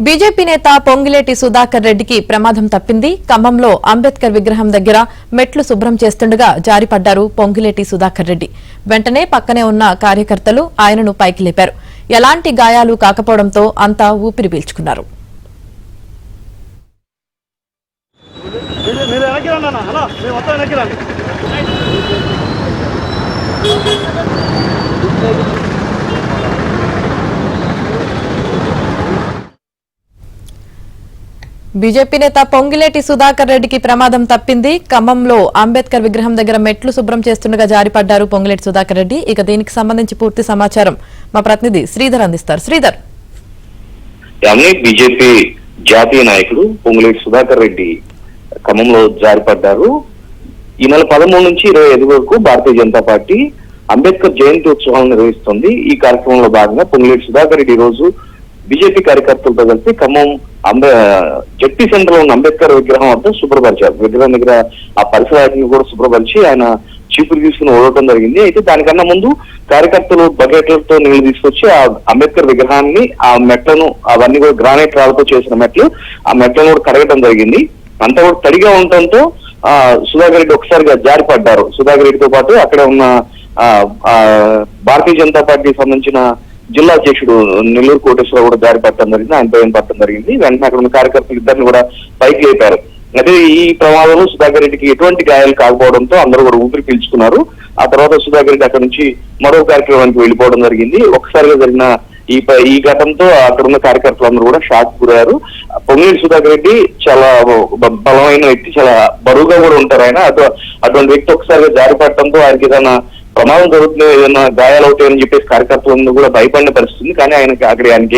BJP నేత పొంగిలేటి సుధాకర్ రెడ్డికి ప్రమాదం తప్పింది. ఖమ్మంలో అంబేద్కర్ విగ్రహం దగ్గర మెట్లు శుభ్రం చేస్తుండగా జారిపడ్డారు పొంగిలేటి సుధాకర్ రెడ్డి. వెంటనే పక్కనే ఉన్న కార్యకర్తలు ఆయనను పైకి లేపారు. ఎలాంటి గాయాలు కాకపోవడంతో అంతా ఊపిరి పీల్చుకున్నారు. బీజేపీ నేత పొంగిలేటి సుధాకర్ రెడ్డికి ప్రమాదం తప్పింది. ఖమ్మంలో అంబేద్కర్ విగ్రహం దగ్గర మెట్లు శుభ్రం చేస్తుండగా జారిపడ్డారు పొంగిలేటి సుధాకర్ రెడ్డి. ఇక దీనికి సంబంధించి పూర్తి సమాచారం మా ప్రతినిధి శ్రీధర్ అందిస్తారు. శ్రీధర్, బీజేపీ జాతీయ నాయకుడు పొంగిలేటి సుధాకర్ రెడ్డి ఖమ్మంలో జారిపడ్డారు. ఈ నెల 13 నుంచి 25 వరకు భారతీయ జనతా పార్టీ అంబేద్కర్ జయంతి ఉత్సవాలను నిర్వహిస్తుంది. ఈ కార్యక్రమంలో భాగంగా పొంగిలేటి సుధాకర్ రెడ్డి ఈ రోజు బీజేపీ కార్యకర్తలతో కలిసి ఖమ్మం జెడ్పీ సెంటర్ లో ఉన్న అంబేద్కర్ విగ్రహం వద్ద శుభ్రపరిచారు. విగ్రహం దగ్గర ఆ పరిసరాలను కూడా శుభ్రపరిచి ఆయన చీపురు తీసుకుని ఓడటం జరిగింది. అయితే దానికన్నా ముందు కార్యకర్తలు బకెట్లతో నీళ్లు తీసుకొచ్చి ఆ అంబేద్కర్ విగ్రహాన్ని, ఆ మెట్లను, అవన్నీ కూడా గ్రానైట్ రాళ్లతో చేసిన మెట్లు, ఆ మెట్లను కూడా కడగటం జరిగింది. అంతా కూడా తడిగా ఉండటంతో సుధాకర్ రెడ్డి ఒకసారిగా జారిపడ్డారు. సుధాకర్ రెడ్డితో పాటు అక్కడ ఉన్న భారతీయ జనతా పార్టీకి సంబంధించిన జిల్లా అధ్యక్షుడు నెల్లూరు కోటేశ్వరరావు కూడా జారి పట్టడం జరిగింది. ఆయనతో ఏం పట్టడం జరిగింది. వెంటనే అక్కడ ఉన్న కార్యకర్తలు ఇద్దరిని కూడా పైకి లేపారు. అయితే ఈ ప్రమాదంలో సుధాకర్ రెడ్డికి ఎటువంటి గాయాలు కాకపోవడంతో అందరూ కూడా ఊపిరి పీల్చుకున్నారు. ఆ తర్వాత సుధాకర్ రెడ్డి అక్కడ నుంచి మరో కార్యక్రమానికి వెళ్ళిపోవడం జరిగింది. ఒకసారిగా జరిగిన ఈ ఘటనతో అక్కడ ఉన్న కార్యకర్తలందరూ కూడా షాక్ గురయ్యారు. పొంగిలేటి సుధాకర్ రెడ్డి చాలా బలమైన వ్యక్తి, చాలా బరువుగా కూడా ఉంటారు ఆయన. అటువంటి వ్యక్తి ఒకసారిగా జారి పడటంతో ఆయనకి ఏదైనా ప్రమాదం జరుగుతుంది, ఏదైనా గాయాలు అవుతాయని చెప్పేసి కార్యకర్తలందరూ కూడా భయపడిన పరిస్థితుంది. కానీ ఆయనకి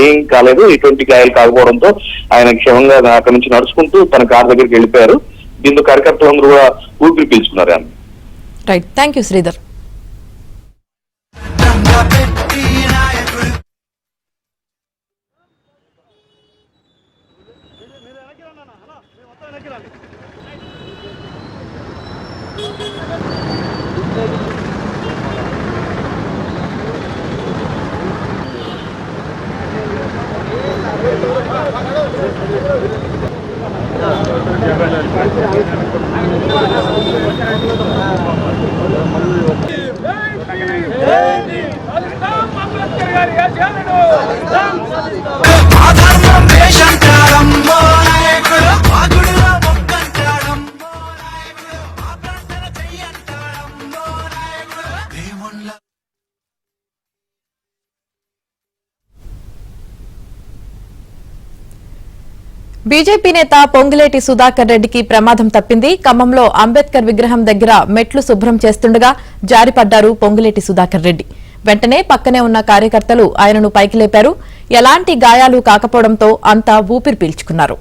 ఏం కాలేదు. ఎటువంటి గాయాలు కాకపోవడంతో ఆయన క్షేమంగా అక్కడి నుంచి నడుచుకుంటూ తన కారు దగ్గరికి వెళ్ళిపోయారు. దీంతో కార్యకర్తలందరూ కూడా ఊపిరి పీల్చుకున్నారు. ఆయన right, thank you Sridhar. BJP నేత పొంగిలేటి సుధాకర్ రెడ్డికి ప్రమాదం తప్పింది. ఖమ్మంలో అంబేద్కర్ విగ్రహం దగ్గర మెట్లు శుభ్రం చేస్తుండగా జారిపడ్డారు పొంగిలేటి సుధాకర్ రెడ్డి. వెంటనే పక్కనే ఉన్న కార్యకర్తలు ఆయనను పైకి లేపారు. ఎలాంటి గాయాలు కాకపోవడంతో అంతా ఊపిరి పీల్చుకున్నారు.